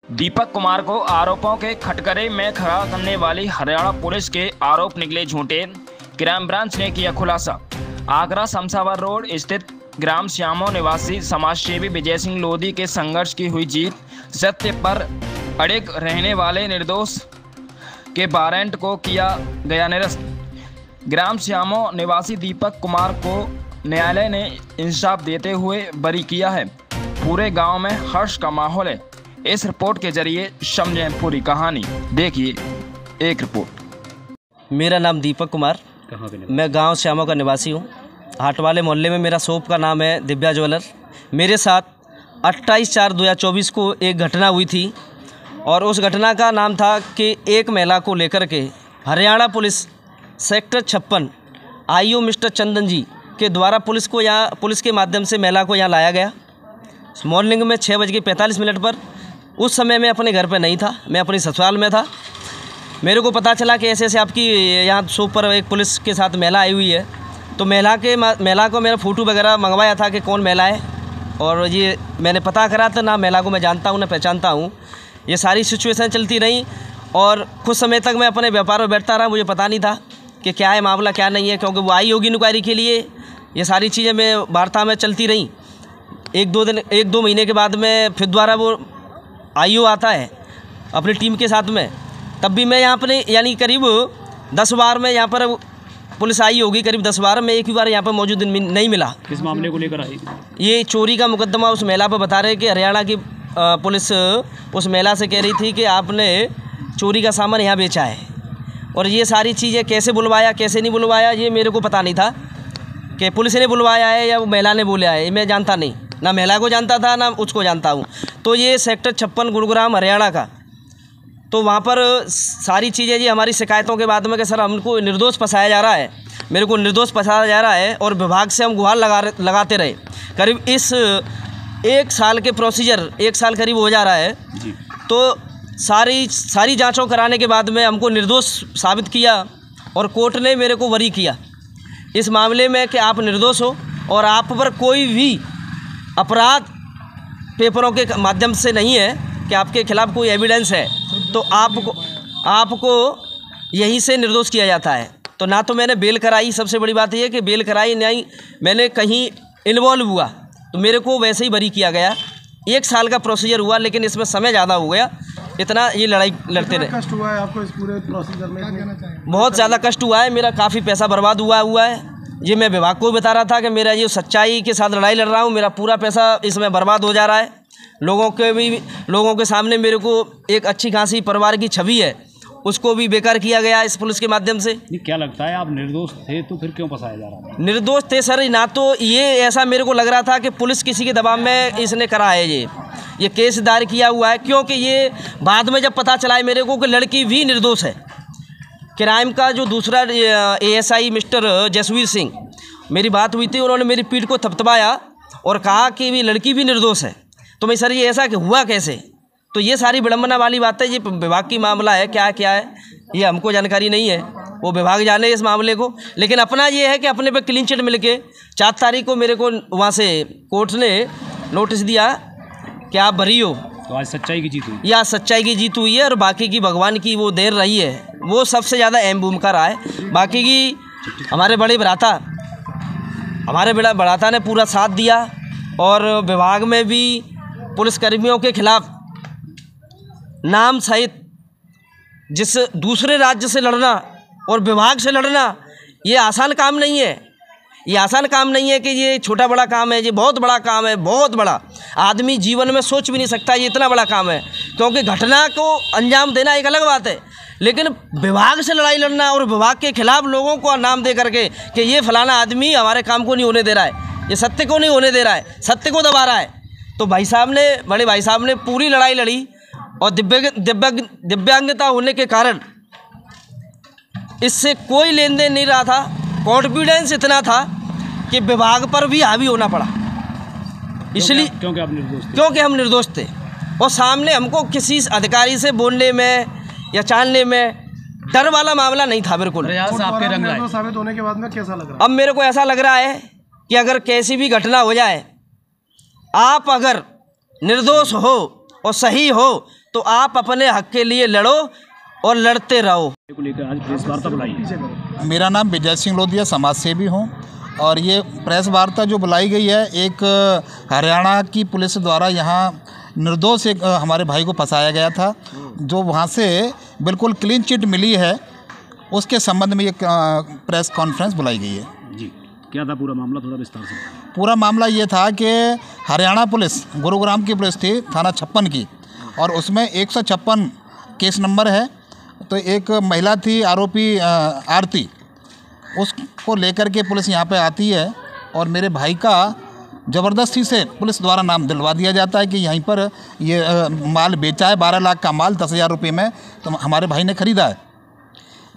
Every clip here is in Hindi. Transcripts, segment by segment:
दीपक कुमार को आरोपों के खटकरे में खड़ा करने वाली हरियाणा पुलिस के आरोप निकले झूठे। क्राइम ब्रांच ने किया खुलासा। आगरा शमशाबाद रोड स्थित ग्राम श्यामो निवासी समाजसेवी विजय सिंह लोधी के संघर्ष की हुई जीत, सत्य पर अड़िग रहने वाले निर्दोष के वारंट को किया गया निरस्त। ग्राम श्यामो निवासी दीपक कुमार को न्यायालय ने इंसाफ देते हुए बरी किया है। पूरे गांव में हर्ष का माहौल है। इस रिपोर्ट के जरिए समझें पूरी कहानी। देखिए एक रिपोर्ट। मेरा नाम दीपक कुमार, मैं गांव श्यामो का निवासी हूं। हाट वाले मोहल्ले में मेरा शॉप का नाम है दिव्या ज्वेलर। मेरे साथ 28/4/2024 को एक घटना हुई थी और उस घटना का नाम था कि एक महिला को लेकर के Haryana police sector 56 IO mister Chandan ji के द्वारा पुलिस के माध्यम से महिला को यहाँ लाया गया। मॉर्निंग में 6:45 पर। उस समय मैं अपने घर पे नहीं था, मैं अपनी ससुराल में था। मेरे को पता चला कि ऐसे ऐसे आपकी यहाँ शॉप पर एक पुलिस के साथ महिला आई हुई है। तो महिला को मेरा फ़ोटो वगैरह मंगवाया था कि कौन महिला है, और ये मैंने पता करा था। ना महिला को मैं जानता हूँ ना पहचानता हूँ। ये सारी सिचुएशन चलती रही और कुछ समय तक मैं अपने व्यापार में बैठता रहा। मुझे पता नहीं था कि क्या है मामला क्या नहीं है, क्योंकि वो आई होगी इंक्वायरी के लिए। ये सारी चीज़ें मैं वार्ता में चलती रही। एक दो महीने के बाद में फिर दोबारा वो आईओ आता है अपनी टीम के साथ में। तब भी मैं यहाँ पर यानी करीब 10 बार में यहाँ पर पुलिस आई होगी, करीब 10 बार में एक भी बार यहाँ पर मौजूद नहीं मिला। किस मामले को लेकर आई? ये चोरी का मुकदमा उस महिला पर बता रहे कि हरियाणा की पुलिस उस महिला से कह रही थी कि आपने चोरी का सामान यहाँ बेचा है। और ये सारी चीज़ें कैसे बुलवाया कैसे नहीं बुलवाया ये मेरे को पता नहीं था कि पुलिस ने बुलवाया है या वो महिला ने बोला है। मैं जानता नहीं, ना महिला को जानता था ना उसको जानता हूँ। तो ये सेक्टर 56 गुरुग्राम हरियाणा का। तो वहाँ पर सारी चीज़ें जी हमारी शिकायतों के बाद में कि सर हमको निर्दोष फंसाया जा रहा है, मेरे को निर्दोष फंसाया जा रहा है। और विभाग से हम गुहार लगाते रहे। करीब इस 1 साल के प्रोसीजर 1 साल करीब हो जा रहा है जी। तो सारी जांचों कराने के बाद में हमको निर्दोष साबित किया और कोर्ट ने मेरे को बरी किया इस मामले में कि आप निर्दोष हो और आप पर कोई भी अपराध पेपरों के माध्यम से नहीं है कि आपके खिलाफ कोई एविडेंस है, तो आपको यहीं से निर्दोष किया जाता है। तो ना तो मैंने बेल कराई, सबसे बड़ी बात यह है कि बेल कराई नहीं, मैंने कहीं इन्वॉल्व हुआ तो मेरे को वैसे ही बरी किया गया। 1 साल का प्रोसीजर हुआ, लेकिन इसमें समय ज़्यादा हो गया। इतना ये लड़ाई लड़ते रहे। कष्ट हुआ है आपको इस पूरे प्रोसीजर में? बहुत ज़्यादा कष्ट हुआ है। मेरा काफ़ी पैसा बर्बाद हुआ है। ये मैं विभाग को बता रहा था कि मेरा ये सच्चाई के साथ लड़ाई लड़ रहा हूँ, मेरा पूरा पैसा इसमें बर्बाद हो जा रहा है। लोगों के सामने मेरे को एक अच्छी खासी परिवार की छवि है, उसको भी बेकार किया गया इस पुलिस के माध्यम से। क्या लगता है आप निर्दोष थे तो फिर क्यों फंसाया जा रहा है? निर्दोष थे सर, ना तो ये ऐसा मेरे को लग रहा था कि पुलिस किसी के दबाव में इसने करा है ये केस दायर किया हुआ है, क्योंकि ये बाद में जब पता चला है मेरे को कि लड़की भी निर्दोष है। क्राइम का जो दूसरा ASI मिस्टर जसवीर सिंह, मेरी बात हुई थी, उन्होंने मेरी पीठ को थपथपाया और कहा कि भी लड़की भी निर्दोष है। तो मैं सर ये ऐसा कि हुआ कैसे? तो ये सारी विडम्बना वाली बात है। ये विभाग की मामला है, क्या है ये हमको जानकारी नहीं है, वो विभाग जाने इस मामले को। लेकिन अपना ये है कि अपने पे क्लीन चिट मिल के 4 तारीख को मेरे को वहाँ से कोर्ट ने नोटिस दिया कि आप बरी हो। तो आज सच्चाई की जीत हुई? या सच्चाई की जीत हुई है, और बाकी की भगवान की वो देर रही है, वो सबसे ज़्यादा अहम भूमिका रहा है। बाकी की हमारे बड़े भ्राता ने पूरा साथ दिया, और विभाग में भी पुलिसकर्मियों के खिलाफ नाम सहित जिस दूसरे राज्य से लड़ना और विभाग से लड़ना, ये आसान काम नहीं है। ये आसान काम नहीं है कि ये छोटा बड़ा काम है, ये बहुत बड़ा काम है, बहुत बड़ा। आदमी जीवन में सोच भी नहीं सकता ये इतना बड़ा काम है, क्योंकि घटना को अंजाम देना एक अलग बात है, लेकिन विभाग से लड़ाई लड़ना और विभाग के खिलाफ लोगों को नाम दे करके कि ये फलाना आदमी हमारे काम को नहीं होने दे रहा है, ये सत्य को नहीं होने दे रहा है, सत्य को दबा रहा है। तो बड़े भाई साहब ने पूरी लड़ाई लड़ी, और दिव्यांगता होने के कारण इससे कोई लेन देन नहीं रहा था। कॉन्फिडेंस इतना था कि विभाग पर भी हावी होना पड़ा, इसलिए क्योंकि हम निर्दोष थे। और सामने हमको किसी अधिकारी से बोलने में या चालने में डर वाला मामला नहीं था बिल्कुल। आपके रंग साबित होने के बाद में कैसा लग रहा है? अब मेरे को ऐसा लग रहा है कि अगर कैसी भी घटना हो जाए, आप अगर निर्दोष हो और सही हो तो आप अपने हक के लिए लड़ो और लड़ते रहो। को लेकर आज प्रेस वार्ता बुलाई है। मेरा नाम विजय सिंह लोधिया, समाज सेवी हूँ और ये प्रेस वार्ता जो बुलाई गई है, एक हरियाणा की पुलिस द्वारा यहाँ निर्दोष एक हमारे भाई को फंसाया गया था, जो वहाँ से बिल्कुल क्लीन चिट मिली है, उसके संबंध में एक प्रेस कॉन्फ्रेंस बुलाई गई है। जी, क्या था पूरा मामला, थोड़ा विस्तार से? पूरा मामला ये था कि हरियाणा पुलिस गुरुग्राम की पुलिस थी, थाना 56 की, और उसमें 156 केस नंबर है। तो एक महिला थी आरोपी आरती, उसको लेकर के पुलिस यहाँ पे आती है और मेरे भाई का ज़बरदस्ती से पुलिस द्वारा नाम दिलवा दिया जाता है कि यहीं पर ये माल बेचा है, 12 लाख का माल 10,000 रुपये में, तो हमारे भाई ने ख़रीदा है,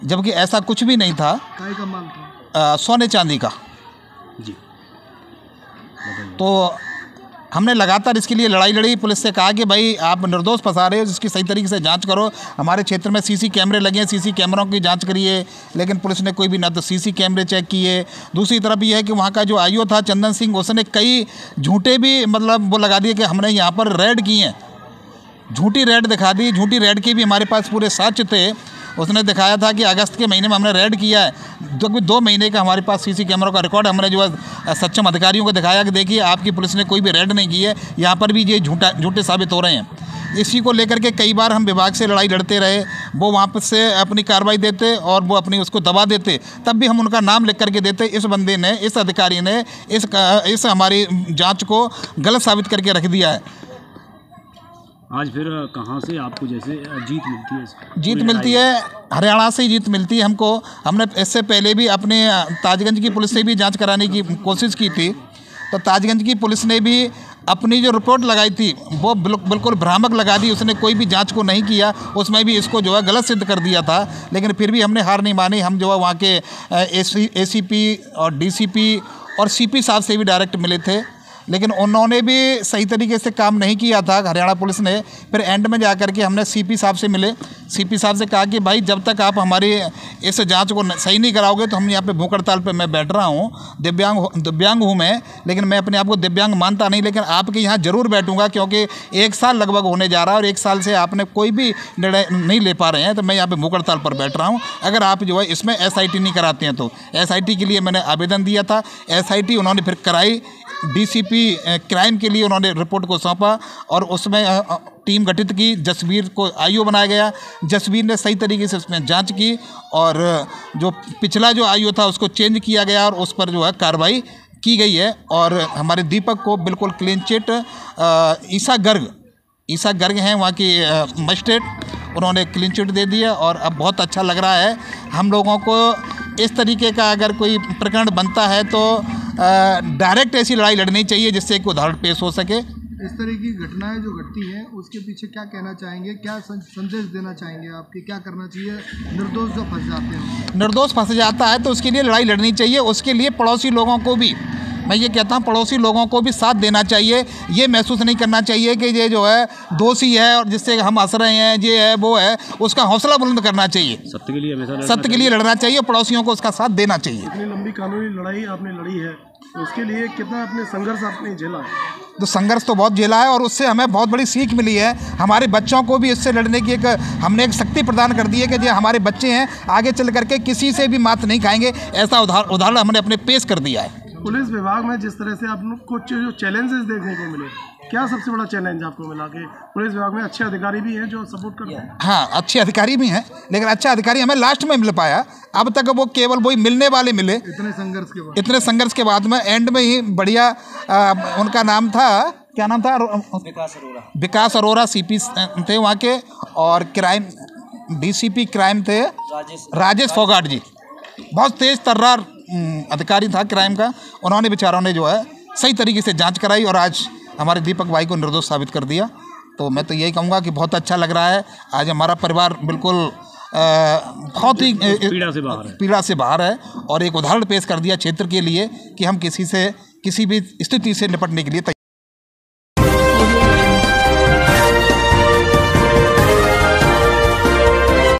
जबकि ऐसा कुछ भी नहीं था। काय का माल था? सोने चांदी का। जी, तो हमने लगातार इसके लिए लड़ाई लड़ी, पुलिस से कहा कि भाई आप निर्दोष फंसा रहे हो, इसकी सही तरीके से जांच करो। हमारे क्षेत्र में सीसी कैमरे लगे हैं, सीसी कैमरों की जांच करिए, लेकिन पुलिस ने कोई भी ना तो सीसी कैमरे चेक किए। दूसरी तरफ ये है कि वहाँ का जो आईओ था चंदन सिंह, उसने कई झूठे भी मतलब वो लगा दिए कि हमने यहाँ पर रेड किए हैं, झूठी रेड दिखा दी। झूठी रेड के भी हमारे पास पूरे साक्ष्य थे। उसने दिखाया था कि अगस्त के महीने में हमने रेड किया है, जो कि 2 महीने का हमारे पास सीसी कैमरों का रिकॉर्ड। हमने जो है सक्षम अधिकारियों को दिखाया कि देखिए आपकी पुलिस ने कोई भी रेड नहीं की है, यहाँ पर भी ये झूठे साबित हो रहे हैं। इसी को लेकर के कई बार हम विभाग से लड़ाई लड़ते रहे, वो वहाँ पर से अपनी कार्रवाई देते और वो अपनी उसको दबा देते, तब भी हम उनका नाम लिख करके देते। इस बंदे ने, इस अधिकारी ने इस हमारी जाँच को गलत साबित करके रख दिया है। आज फिर कहाँ से आपको जैसे जीत मिलती है? जीत मिलती है हरियाणा से ही जीत मिलती है हमको। हमने इससे पहले भी अपने ताजगंज की पुलिस से भी जांच कराने की कोशिश की थी, तो ताजगंज की पुलिस ने भी अपनी जो रिपोर्ट लगाई थी वो बिल्कुल भ्रामक लगा दी। उसने कोई भी जांच को नहीं किया, उसमें भी इसको जो है गलत सिद्ध कर दिया था। लेकिन फिर भी हमने हार नहीं मानी। हम जो है वहाँ के एसीपी और डीसीपी और सीपी साहब से भी डायरेक्ट मिले थे, लेकिन उन्होंने भी सही तरीके से काम नहीं किया था हरियाणा पुलिस ने। फिर एंड में जाकर के हमने सीपी साहब से मिले, सीपी साहब से कहा कि भाई जब तक आप हमारी इस जांच को सही नहीं कराओगे तो हम यहाँ पे भूख हड़ताल पे मैं बैठ रहा हूँ। दिव्यांग हूँ मैं, लेकिन मैं अपने आप को दिव्यांग मानता नहीं, लेकिन आपके यहाँ ज़रूर बैठूंगा, क्योंकि 1 साल लगभग होने जा रहा है और 1 साल से आपने कोई भी निर्णय नहीं ले पा रहे हैं, तो मैं यहाँ पे भूख हड़ताल पर बैठ रहा हूँ। अगर आप जो है इसमें SIT नहीं कराते हैं तो SIT के लिए मैंने आवेदन दिया था, SIT उन्होंने फिर कराई। DCP क्राइम के लिए उन्होंने रिपोर्ट को सौंपा और उसमें टीम गठित की, जसवीर को IO बनाया गया। जसवीर ने सही तरीके से उसमें जांच की और जो पिछला जो IO था उसको चेंज किया गया और उस पर जो है कार्रवाई की गई है। और हमारे दीपक को बिल्कुल क्लीन चिट, ईसा गर्ग हैं वहाँ की मजिस्ट्रेट, उन्होंने क्लीन चिट दे दिया और अब बहुत अच्छा लग रहा है हम लोगों को। इस तरीके का अगर कोई प्रकरण बनता है तो डायरेक्ट ऐसी लड़ाई लड़नी चाहिए जिससे एक उदाहरण पेश हो सके। इस तरह की घटनाएं जो घटती हैं उसके पीछे क्या कहना चाहेंगे, क्या संदेश देना चाहेंगे आपकी, क्या करना चाहिए निर्दोष जो फंस जाते हैं? निर्दोष फंस जाता है तो उसके लिए लड़ाई लड़नी चाहिए। उसके लिए पड़ोसी लोगों को भी, मैं ये कहता हूँ, पड़ोसी लोगों को भी साथ देना चाहिए। ये महसूस नहीं करना चाहिए कि ये जो है दोषी है और जिससे हम हंस रहे हैं, ये है वो है, उसका हौसला बुलंद करना चाहिए। सत्य के लिए हमेशा सत्य के लिए लड़ना चाहिए, पड़ोसियों को उसका साथ देना चाहिए। इतनी लंबी कानूनी लड़ाई आपने लड़ी है, तो उसके लिए कितना अपने संघर्ष आपने झेला? तो संघर्ष तो बहुत झेला है और उससे हमें बहुत बड़ी सीख मिली है। हमारे बच्चों को भी इससे लड़ने की हमने एक शक्ति प्रदान कर दी है कि जो हमारे बच्चे हैं आगे चल करके किसी से भी मात नहीं खाएंगे, ऐसा उदाहरण हमने अपने पेश कर दिया है। पुलिस विभाग में जिस तरह से आप लोग को जो चैलेंजेस देखने को मिले, क्या सबसे बड़ा चैलेंज आपको मिला कि पुलिस विभाग में अच्छे अधिकारी भी हैं जो सपोर्ट करते हैं? हाँ, अच्छे अधिकारी भी हैं, लेकिन अच्छा अधिकारी हमें लास्ट में मिल पाया। अब तक वो केवल वही मिलने वाले मिले। इतने संघर्ष के बाद में एंड में ही बढ़िया, उनका नाम था, क्या नाम था? विकास अरोरा CP थे वहाँ के, और क्राइम DCP क्राइम थे राजेश फोगाट जी। बहुत तेज तर्रार अधिकारी था क्राइम का। उन्होंने बेचारों ने जो है सही तरीके से जांच कराई और आज हमारे दीपक भाई को निर्दोष साबित कर दिया। तो मैं तो यही कहूँगा कि बहुत अच्छा लग रहा है। आज हमारा परिवार बिल्कुल बहुत ही पीड़ा से बाहर है और एक उदाहरण पेश कर दिया क्षेत्र के लिए कि हम किसी भी स्थिति से निपटने के लिए